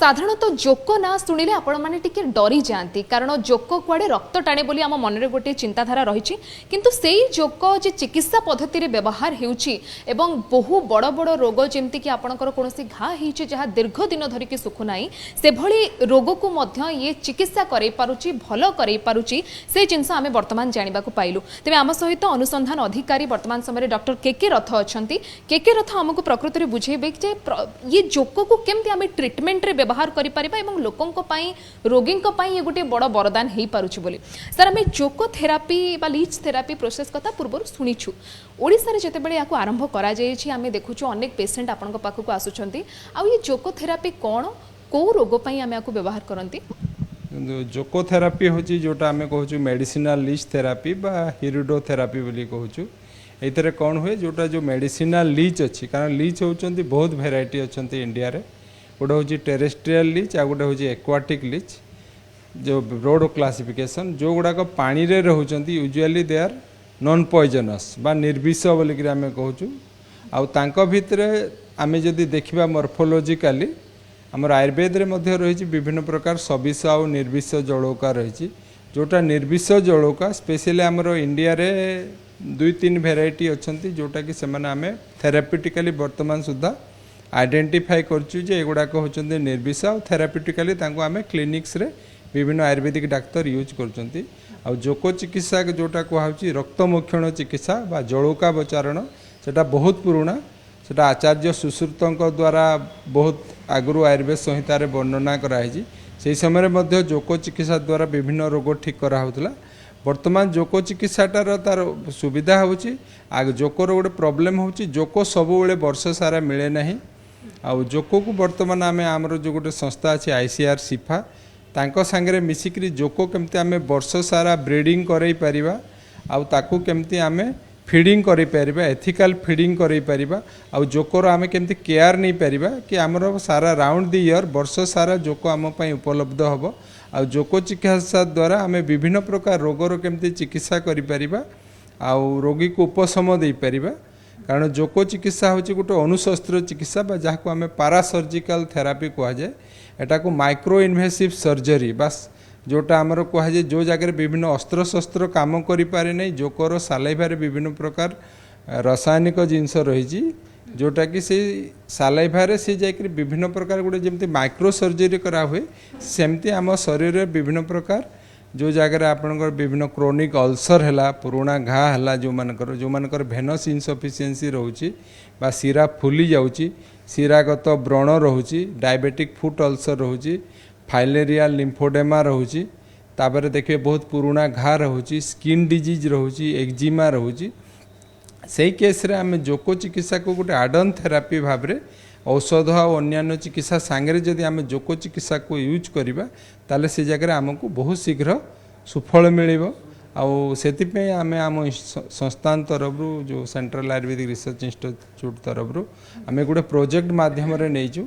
साधारणतः जोक ना शुणिले आपण माने टिके डरी जाती कारण जोक कुआडे रक्त टाणे बोली आम मन में गोटे चिंताधारा रही किंतु सेई जोक जे चिकित्सा पद्धति रे व्यवहार हेउची एवं बहु बड़ बड़ रोग जेमती कि आपणकर कोनोसी घा हेउची जहा दीर्घ दिन धरिकी सुखु नाही से भली रोग को मध्य ये चिकित्सा करै पारुची भलो करै पारुची से जिंस आमे वर्तमान जानिबा को पाइलु। तेबे आम सहित अनुसंधान अधिकारी वर्तमान समय डॉक्टर के रथ अछंती। के रथ हमकु प्रकृति रे बुझेबे जे ये जोक को केमती आमे ट्रीटमेंट रे व्यवहार करि परिबा एवं लोकन को पाई रोगिन को पाई ये गोटे बड़ वरदान हेई पारुछि बोली। सर आमे जोक थेरापी बा लीच थेरापी प्रोसेस कथा पूर्व शुणीछु। ओडिसा रे जते बेले याको आरंभ करा जायछि आमे देखुछु अनेक पेशेंट आपन को पाखु को आसुछंती आ ये जोक थेरापी कोन को रोग पाई आमे याको व्यवहार करंती। जोक थेरापी होची जोटा आमे कहूछु मेडिसिनल लीच थेरापी बा हिरुडो थेरापी बोली कहूछु। एतरे कोन हुए जोटा जो मेडिसिनल लीच अछि कारण लीच होचंती बहुत वेराइटी अछंती इंडिया रे। गोटे हूँ टेरेस्ट्रियल लीच आ गोटे हूँ एक्वाटिक लीच जो ब्रॉड क्लासिफिकेशन जो गुड़ाक पानी रे रहउचंती usually they are non poisonous बा निर्विष बोलिक आमे कहूँ। आउ तांको भितरे आमे जदि देखिबा मॉर्फोलॉजिकली हमर आयुर्वेद रे मध्य रही विभिन्न प्रकार सविष आ निर्विष जलौका रही जोटा निर्विष जलौका स्पेशली आमर इंडिया रे 2-3 वेराइटी अछंती जोटा कि सेमाने आमे थेराप्यूटिकली वर्तमान सुद्धा आइडेंटिफाई करचु जे एगुड़ाक होचंती निर्विष आ थेराप्यूटिकली तांको आमे क्लिनिक्स रे विभिन्न आयुर्वेदिक डाक्तर यूज करचंती। आ जोक चिकित्सा जोटा कहउची रक्तमोक्षण चिकित्सा बा जलौका बचारण सेटा बहुत पुराना सेटा आचार्य सुश्रुतक द्वारा बहुत आगु आयुर्वेद संहिता रे वर्णना कराई से समय मध्य जोक चिकित्सा द्वारा विभिन्न रोग ठीक करा होतला। वर्तमान जोक चिकित्साटार तार सुविधा होची आग जोकर गोटे प्रोब्लेम होची जोक सब बेले वर्ष सारा मिले नहीं। आउ जोक को वर्तमान आमे आमर जो गोटे संस्था अच्छी ICR सिफा तांको सांगरे मिसिकरी जोक केमती आमे वर्ष सारा ब्रीडिंग करई परिबा आउ ताकू केमती आमे फीडिंग करै परिबा एथिकल फीडिंग करै परिबा आउ जोकर आमे केमती केयर नहीं परिबा कि आमर सारा राउंड द ईयर वर्ष सारा जोक आम पई उपलब्ध हबो। आउ जोक चिकित्सा द्वारा आमे विभिन्न प्रकार रोगर केमती चिकित्सा करि परिबा आउ रोगी को उपशम दे परिबा कारण जोक चिकित्सा होची गोटे अनुशस्त्र चिकित्सा बा जहाको आमे पारासर्जिकल थेरापी कहा जाए एटा को माइक्रो इन्वेसिव सर्जरी बस जोटा आमर कहा जाए जो जगह विभिन्न अस्त्र शस्त्र काम करि पारे नै जोकर सालाइभारे विभिन्न प्रकार रासायनिक जिनस रही जोटा कि से सालाइभारे से जाकर विभिन्न प्रकार गोटे जमती माइक्रो सर्जरी करा हुए सेमती आम शरीर रे विभिन्न प्रकार जो जगह आपनकर विभिन्न क्रोनिक अल्सर है पुराणा घा है जो मानकर भेनस इनसफिशिएंसी रोची बा शिरा फुली जाउची शिरागत व्रण रोची डायबिटिक फुट अल्सर रोची फाइलेरियल लिम्फोडेमा रोची तापर देखिए बहुत पुराणा घा रोची स्किन डिजीज रोची एक्जिमा रोची से केस रे आमे जोक चिकित्सा को गोटे आडन थेरापी भाव में औषध और अन्य चिकित्सा सांगे जदि आमे जोक चिकित्सा को यूज करवा ताले से जगह आमको बहुत शीघ्र सुफल मिलिबो। आउ सेतिपे आमे आम संस्थान तरफ जो सेंट्रल आयुर्वेदिक रिसर्च इंस्टीट्यूट तरफ आमे गोटे प्रोजेक्ट माध्यम रे नैचु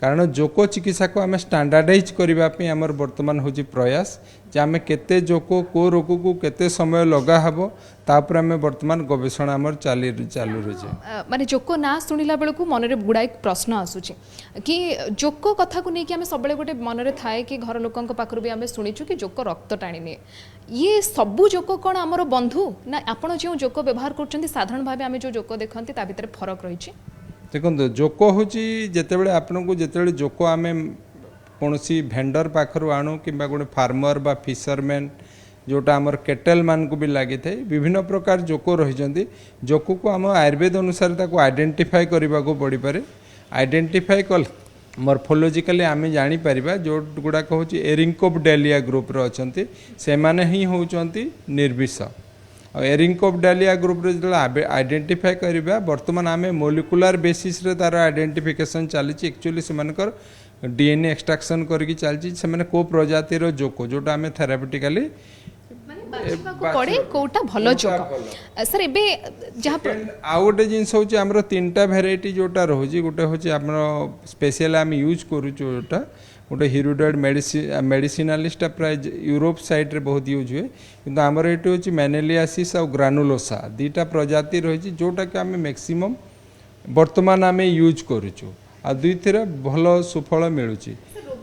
कारण जोक चिकित्सा को आमे स्टैंडर्डाइज करने आमर वर्तमान होची प्रयास जे आमे केते जोक को रोग को केते समय लगा हबो तापर आमे वर्तमान गवेषणा आमर चालू रही माने जोक ना सुनिला बेल को मन रे गुड़ाई प्रश्न आसुची कि जोक कथा को नहीं कि आमे सबले गोटे मन रे थाए कि घर लोकन को पाखरु भी आमे सुनिछु कि जोक रक्त टाणी ने ये सबु जोक कोन आमर बंधु ना आपण जे जोक व्यवहार करछन्ती साधारण भाबे आमे जो जोक देखंती ता भीतर फरक रही छी। देखो जोक हूँ जितेबाला आपन को जिते जोक आम कौन भेंडर पाखर आणु कि गोटे फार्मर बा फिशरमैन जोटा आमर केटल मान को भी लगी था विभिन्न प्रकार जोक रही जोक को आम आयुर्वेद अनुसार ताको आइडेंटिफाई करने को पड़ पारे आइडेंटिफाई कल मॉर्फोलॉजिकली आम जापर जो गुड़ाक हूँ एरिंकोपडेलिया ग्रुप अच्छा से माने ही होती निर्विष एरिंकोपडेलिया ग्रुप रे जो आइडेंटिफाई करबा वर्तमान आमे मोलिकुलर बेसिस रे तार आइडेंटिफिकेशन चली एक्चुअली से मानकर डीएनए एक्सट्रैक्शन करके चलची से माने को प्रजाति रो जोक जोटा आमे थेराप्यूटिकली पड़े कोटा भलो जोक सर एबे जहां आ गोटे जिनस होची हमरो तीनटा वेराइटी जोटा रहउची गोटे होची हमरो स्पेशल आमे यूज करू जोटा गोटे हिरुडोइड मेडिसिनालिस्ट प्राय यूरोप साइड रे बहुत यूज हुए किंतु आमर ये हूँ मैनेलियासिस और ग्रानुलोसा दुईटा प्रजाति रही जोटा कि आम मैक्सिमम वर्तमान आम यूज करुचु आ दुई भल सुफल मिलूँ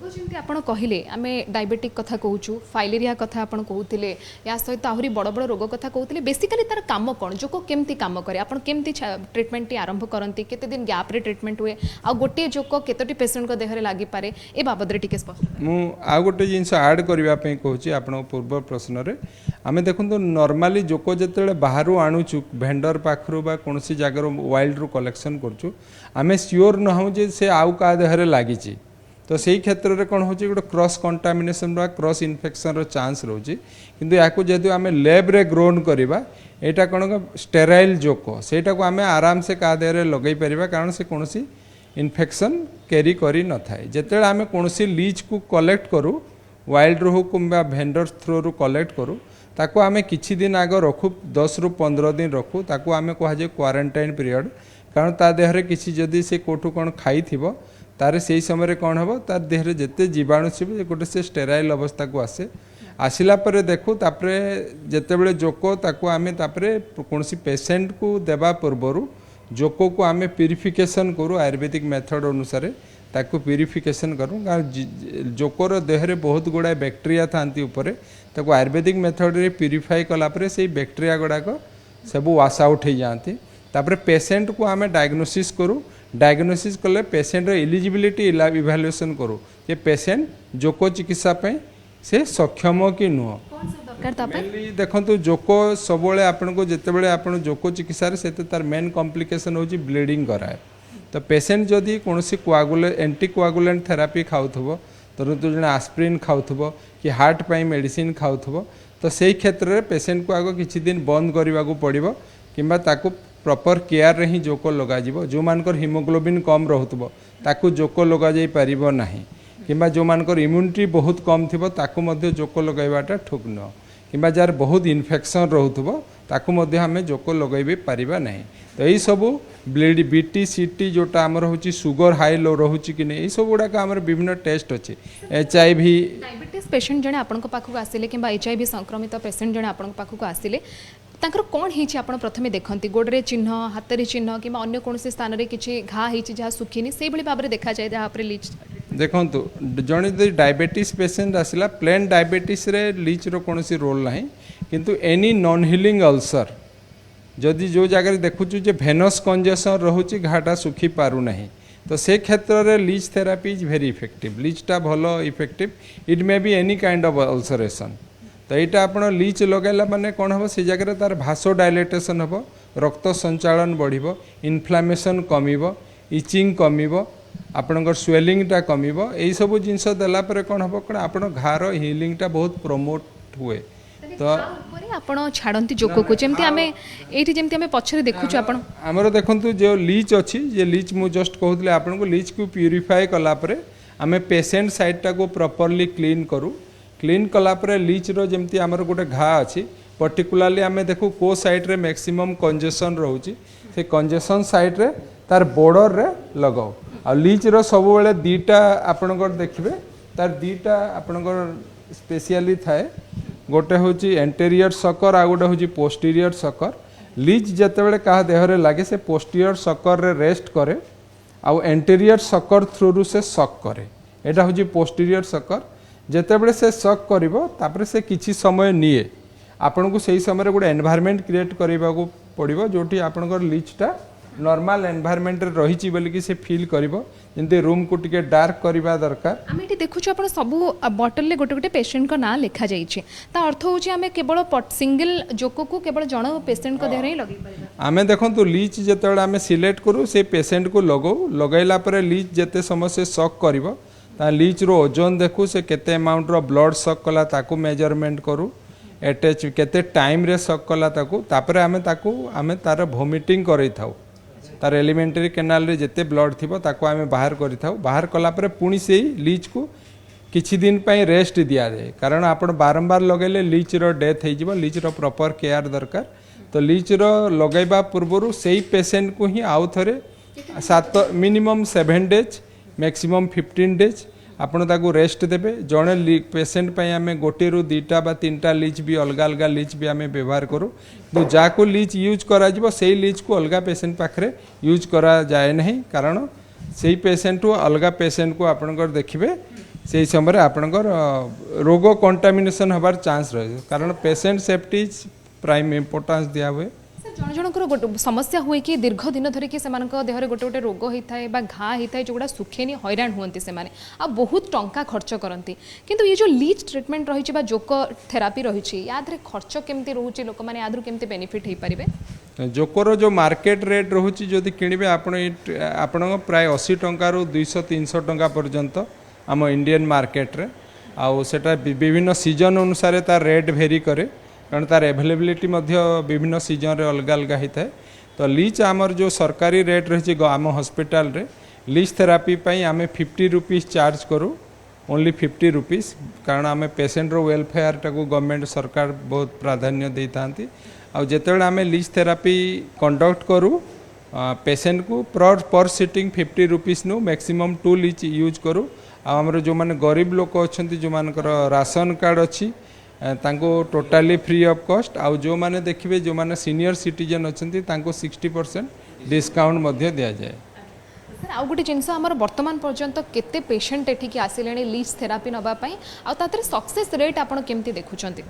जमी आप कहले आम डायबेटिक कथा कहूँ फाइलेरिया कथा आप कहते या सहित आहरी बड़ बड़ रोग कथा कहते बेसिकाली तार काम कौन जोक केमती काम करे आप केमती ट्रिटमेंट आरंभ करती केते दिन गैप रे ट्रिटमेंट हुए आ गोटे जोक केतोटी पेशेंट देहरे लागि पारे ए बाबद रे टिके स्पष्ट मु आ गोटे जिनस ऐड करबा पे कहूची आपण पूर्व प्रश्न रे आमे देखंतु नॉर्मली जोक जतेले बाहरु आणुचु भेंडर पाखरु बा कोनसी जगार वाइल्ड रु कलेक्शन करचु आमे श्योर न हूँ जे से आउ का देहरे लागिची तो सही क्षेत्र में कौन होची गोटे क्रॉस कंटामिनेशन बा क्रॉस इन्फेक्शन रो चांस रोची किंतु याकू जेतु आमे लैब रे ग्रोन करबा एटा कोन स्टेराइल जोक सेटा को आमे आराम से का देहरे लगई परिबा कारण से कोनसी इन्फेक्शन कैरी करी न थाए जेतेले आमे कोनसी लीच को कलेक्ट करू वाइल्ड रो किंबा भेंडर थ्रो रू कलेक्ट करू ताको आमे किछि दिन आग रखू 10 रु 15 दिन रखू ताको आमे कहा जे क्वारंटाइन पीरियड कारण ता देहरे किछि जदी से कोठू कोन खाई थिबो तारे से समय कौन हम तार देहरे जिते जीवाणु थी गोटे से स्टेराइल अवस्था को आसे आसला पर देखू तापरे जेतेबेले जोक ताको आमे तापरे कोनसी पेशेंट को देबा पूर्वरु जोक को आमे प्यूरिफिकेशन करू आयुर्वेदिक मेथड अनुसार ताको प्यूरिफिकेशन करूँ कारण जोकर देहरे बहुत गुड़ाए बैक्टेरिया थांती ऊपर ताको आयुर्वेदिक मेथड रे प्यूरिफाई कलापर से बैक्टेरिया गुड़ाक सब वाश आउट हो जाती तापरे पेशेंट को आमे डायग्नोसिस करू डायग्नोसिस कले पेशेंट एलिजिबिलिटी इवैल्यूएशन करू जे पेशेंट जोक चिकित्सा पे से सक्षम कि नुह मेनली देखो जोक सब आपन को जितेबले आप जोक चिकित्सा से तार मेन कॉम्प्लिकेशन होची ब्लीडिंग कराए तो पेशेंट जदि कौन एंटी कोआगुलेंट थेरापी खाऊथबो तो जन आस्प्रिन खाऊथबो कि हार्ट पाई मेडिसिन खाऊथबो तो सही क्षेत्र में पेशेंट को आगो किछि दिन बंद करने को पड़िबो किंबा ताकू प्रॉपर केयर रे ही जोक लगा जिवो जो मानकर हीमोग्लोबिन कम रहउतबो ताकू जोक लगा जाई परिबो नाही किंबा जो मानकर इम्यूनिटी बहुत कम थिबो ताकू मध्ये जोक लगाइबाटा ठुक न किंबा जार बहुत इन्फेक्शन रहउतबो ताकू मध्ये हमें जोक लगाइबे परिबा नाही तो यही सब ब्लड बीटी सीटी जोटा आमर होची सुगर हाई लो रहउची कि नहीं सब गुडा का आमर विभिन्न टेस्ट अछि एचआईवी डायबिटीज पेशेंट जने आपन को पाखु आसिले किंबा एचआईवी संक्रमित पेशेंट जने आपन को पाखु आसिले तांकर कौन होती आप प्रथम देखते गोड़े चिन्ह हाथ में चिन्ह कि अन्य कौन स्थान में किसी घा जहाँ सुखीनी से भाव में देखा जाए जहाँ लीच देखु जड़े यदि डायबिटीज पेशेंट आसला प्लेन डायबिटीज रे लीच रो कौन रोल ना किंतु एनी नॉन हिलिंग अल्सर जदि जो जगह देखुचु जे भेनस कंजेशन रोचे घाटा सुखी पारु नहीं तो से क्षेत्र में leech therapy is very effective लीचटा भल effective it may be any kind of ulceration तो यहाँ आप लीच लगेला माने कौन हम से जगह तार भासो डायलेटेशन हम रक्त संचालन बढ़ इनफ्लामेशन कमिब इचिंग कमिब आपणकर स्वेलिंगटा कमिब यही सब जिनस देला पर कौन हम कौन आप घार हिलिंगटा बहुत प्रमोट हुए तो आपण छाड़ती जोक को जमती आमे एठी जमती आमे पछरे देखुछु आपण हमर देखंतु जो लीच अछि जे लीच मु जस्ट कहउतले आपण को लीच को प्यूरिफाई कला परे आमे पेशेंट साइड टा को प्रॉपर्ली क्लीन करू क्लीन कलापर लीच रो जमती आमर गोटे घा अच्छी पर्टिकुलाली आमे देखू को साइड रे मैक्सिमम कंजेशन रोची से कंजेशन साइड रे तार बॉर्डर रे लगाओ आ लीच रो सब बेले दीटा आपनकर देखिबे तार दीटा आपनकर स्पेशली थाए गोटे होची एंटेरियर सकर आ गोटे होची पोस्टीरियर सकर लीच जते बेले कहा देहरे लागे से पोस्टीरियर सकर रे रेस्ट करे आ एंटेरियर सकर थ्रू रु से सक करे एटा होची पोस्टीरियर सकर जेतेबेले से सक करिवो तापरे से किछि समय निए आपन को सही समय गोटे एनवायरनमेंट क्रिएट करबा को पड़िबो जोटी आपनकर लीचटा नॉर्मल एनवायरनमेंट रे रहिछि बोली कि से फील करिवो जंते रूम को टिके डार्क करबा दरकार आमे एटी देखुछु आपण सब बॉटल ले गोटे गोटे पेशेंट को ना लिखा जाई छै ता अर्थ होछि आमे केवल सिंगल जोको को केवल जण पेशेंट को देहरे ही लगै परिबा आमे देखंतु लीच जेतेबेले आमे सिलेक्ट करू से पेशेंट को लगैला पर लीच जेते समय से सक करिवो ता लीच रो ओजन देखू से केते अमाउंट रो ब्लड सक कला ताकू मेजरमेंट करू एटच केते टाइम रे सक कला ताकू तापरे आमे तार वोमिटिंग करै थाउ तार एलिमेंटरी कैनाल रे जेते ब्लड थिबो ताकू आमे बाहर करि थाउ बाहर कला पर पुणी से लीच को किछि दिन पई रेस्ट दिया जाए कारण आपण बारंबार लगेले लीच रो डेथ हे जिवो लीच रो प्रॉपर केयर दरकार तो लीच रो लगैबा पूर्वरु सेही पेशेंट को ही आउ थरे 7 मिनिमम 7 डेज मैक्सिमम 15 डेज आपण ताकू रेस्ट देबे जणे पेशेंट पई आमे गोटे रु दीटा बा तीनटा लीच भी अलग अलग लीच भी आमे व्यवहार करू तो जाको लीच यूज करा जिवो सेही लीच को अलग पेशेंट पाखरे यूज करा जाए नहीं कारण सेही पेशेंट को अलग पेशेंट को आपनकर देखिबे से समय आपणकर रोग कंटामिनेशन हबार चांस रहे कारण पेशेंट सेफ्टी प्राइम इम्पोर्टेंस दिया हुए। जन जनकर गोटे समस्या हुए कि दीर्घ दिन धरिकी देहरे गोटे गोटे रोग होता है घा होता है जोड़ा सुखेनी हैरान हुए से बहुत टंका खर्च करती किंतु ये जो लीच ट्रिटमेंट रही जोक थेरापी रही या खर्च केमती रोचे लोक मैंने यादू केमती बेनिफिट हो पारे। जोकर जो मार्केट रेट रोचे जदि किणवे आपण प्राय 80 टंका 200-300 टंका पर्यंत आम इंडियन मार्केट रे आउ सेटा विभिन्न सीजन अनुसार तार रेट भेरी करे कारण तार एभेलेबिलिटी विभिन्न सीजन रे अलग अलग होता है। तो लीच आमर जो सरकारी रेट रही आम हॉस्पिटल रे लीच थेरापी आम 50 रुपीज चार्ज करूँ ओनली 50 रुपीज कारण आम पेसेंट रो वेलफेयर टाको गवर्नमेंट सरकार बहुत प्राधान्य दे था आते आम लीच थेरापी कंडक्ट करूँ पेसेंट को पर सीटिंग 50 रुपीज नु मैक्सिमम 2 लीच यूज करूँ आमर जो माने गरीब लोक अच्छा जो मानकर राशन कार्ड अच्छी तांको टोटाली फ्री ऑफ कॉस्ट आउ जो माने देखिए जो माने सीनियर सिटीजन अच्छी तांको 60% डिस्काउंट मध्य दिया जाए। सर आउ गोटे जिनस आमर वर्तमान पर्यंत केते पेशेंट एठिकी आसिले लीच थेरापी नबा पई आउ तातरे सक्सेस रेट आपण केमती देखुचंती।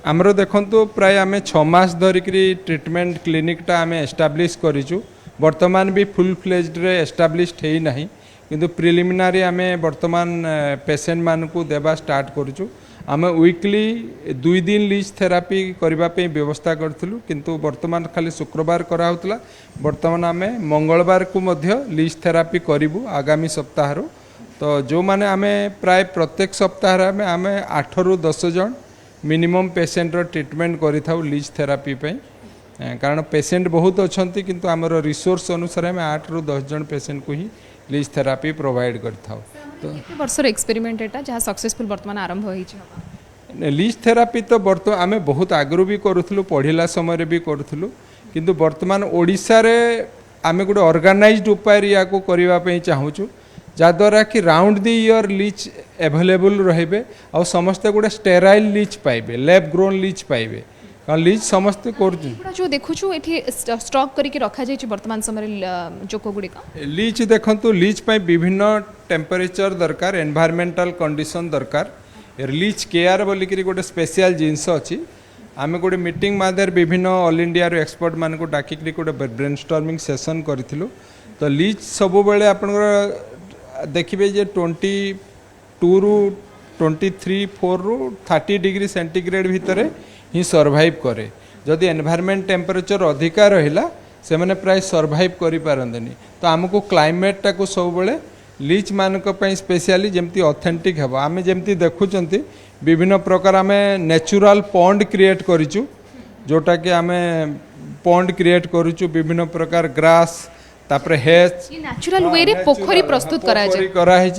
आमर देखंतु प्राय आमे 6 मास धरिकरी ट्रीटमेंट क्लिनिक टा आमे एस्टाब्लिश करिचु वर्तमान भी फुल फ्लेज्ड रे एस्टाब्लिश्ड हेई नाही किंतु प्रिलिमिनारी आमे वर्तमान पेशेंट मान को देबा स्टार्ट करिचु आमे वीकली 2 दिन लीच थेरापी करबा पे व्यवस्था करथलु किंतु वर्तमान खाली शुक्रवार करा होतला वर्तमान आमे मंगलवार को मध्य लीच थेरापी करिवु आगामी सप्ताह रो। तो जो माने आमे प्राय प्रत्येक सप्ताह रे आमे 8 रु 10 जन मिनिमम पेशेंट रो ट्रीटमेंट करि थाउ लीच थेरापी पे कारण पेशेंट बहुत अच्छी किंतु आमर रिसोर्स अनुसार आम 8 रु 10 जन पेशेंट को ही लीच थेरापी प्रोवाइड करता। तो वर्षर एक्सपेरिमेंट एटा जहाँ सक्सेसफुल वर्तमान आरंभ होई लीच थेरापी तो वर्तमान आम बहुत आगु भी करूँ पढ़ला समय भी करूँ किंतु वर्तमान ओडिशा रे आम गोटे ऑर्गेनाइज्ड उपाय या करने चाहूँ जहाद्वारा कि round the year leech available रहे और समस्ते गोटे स्टेराइल लीच पाइबे लैब ग्रोन लीच पाइबे कारण लीच समस्ते कर जो देखुछु एठी स्टॉक करके रखा जाय वर्तमान समय जोको गुडी का लीच देखंतु लीच पाई विभिन्न टेम्परेचर दरकार एनवायरमेंटल कंडीशन दरकार लीच केयर बोलिकी गोटे स्पेशल जिनस अच्छी आम गोटे मीटिंग माध्यम विभिन्न ऑल इंडिया रो एक्सपर्ट मान को डाकिक गोटे ब्रेनस्टॉर्मिंग सेशन करूँ। तो लीच सब बेले आप देखिए जे 22 रु 23-4 रु 30 डिग्री सेंटीग्रेड भितर ही सर्वाइव करे जदि एनवायरमेंट टेम्परेचर अधिका रहिला से माने प्राय सर्वाइव करि पारंदनी। तो आमको क्लाइमेट टाको सब बेले लीच मानक पई स्पेशली जेमती ऑथेंटिक हेबा आमे जेमती देखुचंती विभिन्न प्रकार आमे नेचुरल पॉन्ड क्रिएट करिचु जोटा कि आमे पॉन्ड क्रिएट करिचु विभिन्न प्रकार ग्रास तापर हेज नेचुरल वे रे पोखरी प्रस्तुत करा है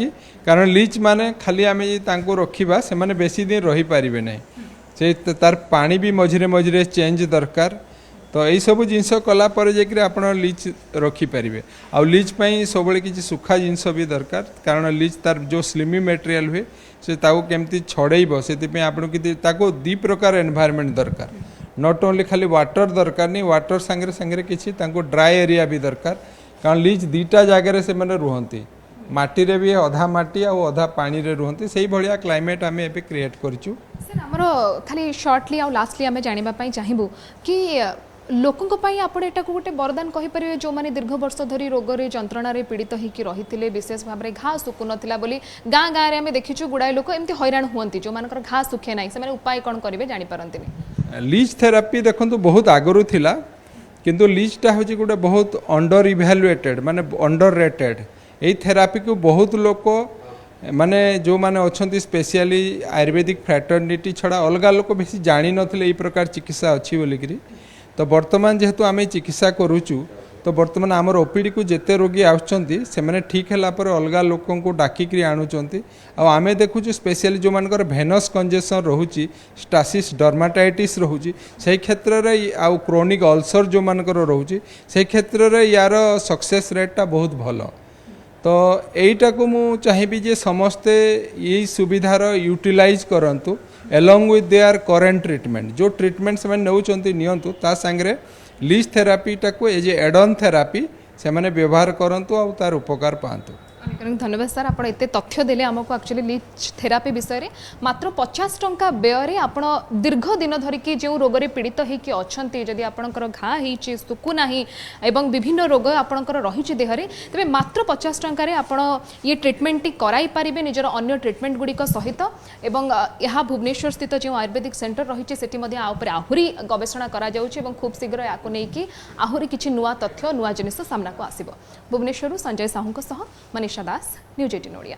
कारण लीच माने खाली आमे तांको रखिबा से माने बेसी दिन रही पारिबे नै से तार पानी भी मझिरे मझिरे चेंज दरकार। तो यही सब जिनस कलापर जाकर आप लीच रखिपारे आउ लीच सब किसी सुखा जिनस भी दरकार कारण लीच तार जो स्लिमी मटेरियल हुए से केमती छड़ेब से आपको 2 प्रकार एनवायरमेंट दरकार नॉट ओनली खाली वाटर दरकार नहीं वाटर सांगे सांगे किसी ड्राई एरिया भी दरकार कारण लीच 2टा जगार से रुहति माटी रे भी अधा माटी आ अधा पानी रे रुहति से भाया क्लाइमेट आम ए क्रिएट करूँ। सर आमर खाली शॉर्टली आ लास्टली आम जानापी चाहबू कि लोकों आपण एटा को गोटे वरदान कहीपर जो मैंने दीर्घ वर्ष धरी रोगरे जंत्रणा पीड़ित होकर रही विशेष भाव में घा सुकु नाला गाँ गाँव में देखीचु गुड़ाए लोक एमती हैरान हुंती जो मानकर घा सुखे ना से उपाय कौन करेंगे जानीपारती। लीच थेरापी देखो बहुत आगु थिला किंतु लीचटा हूँ गोटे बहुत अंडर इभैल्युएटेड माने अंडर रेटेड यही थेरापी को बहुत लोक माने जो माने अच्छी स्पेशली आयुर्वेदिक फ्रैटर्निटी छड़ा अलग लोक बेसी जानी नथिले एई प्रकार चिकित्सा अच्छी बोलिकी। तो वर्तमान जेहेतु आम चिकित्सा करुचु तो वर्तमान आमर ओपीडी को जेते रोगी आउछंती से माने ठीक है अलग लोकों को डाकिक आणुचंती आमे देखुचु स्पेशली जो मानकर भेनस कंजेशन रोची स्टासिस डर्माटाइटिस रोची से क्षेत्र रे आउ क्रोनिक अल्सर जो मानकर रोची से क्षेत्र रे यार सक्सेस रेटटा बहुत भल। तो यहीटा को मु चाहिए जे समस्ते यही सुविधार यूटिलाइज करंतु along with their current treatment जो ट्रीटमेंट से नौचंती नियंतु ता संगे लीच थेरापीटा को एज एड ऑन थेरापी से व्यवहार करंतु और तार उपकार पांतु। अनेक धन्यवाद सर आप एत तथ्य देले आमको एक्चुअली लीच थेरापी विषय में मात्र 50 टंका व्यय आप दीर्घ दिन धरिकी जो रोग से पीड़ित होती अच्छा जदि आपंकर घा हो सुकुना एवं विभिन्न रोग आपंकर रही देहरे तेरे मात्र 50 टंकार आप ये ट्रिटमेंट टी कराई पारे निजर अन्य ट्रिटमेंट गुड़िक सहित एवं यह भुवनेश्वर स्थित जो आयुर्वेदिक सेंटर रही से आहरी गवेषणा करा खूब शीघ्र या आहरी किसी नुआ तथ्य नुआ जिनिस सामना को आसिबो। भुवनेश्वर संजय साहू मनीषा दास न्यूज 18 ओडिया।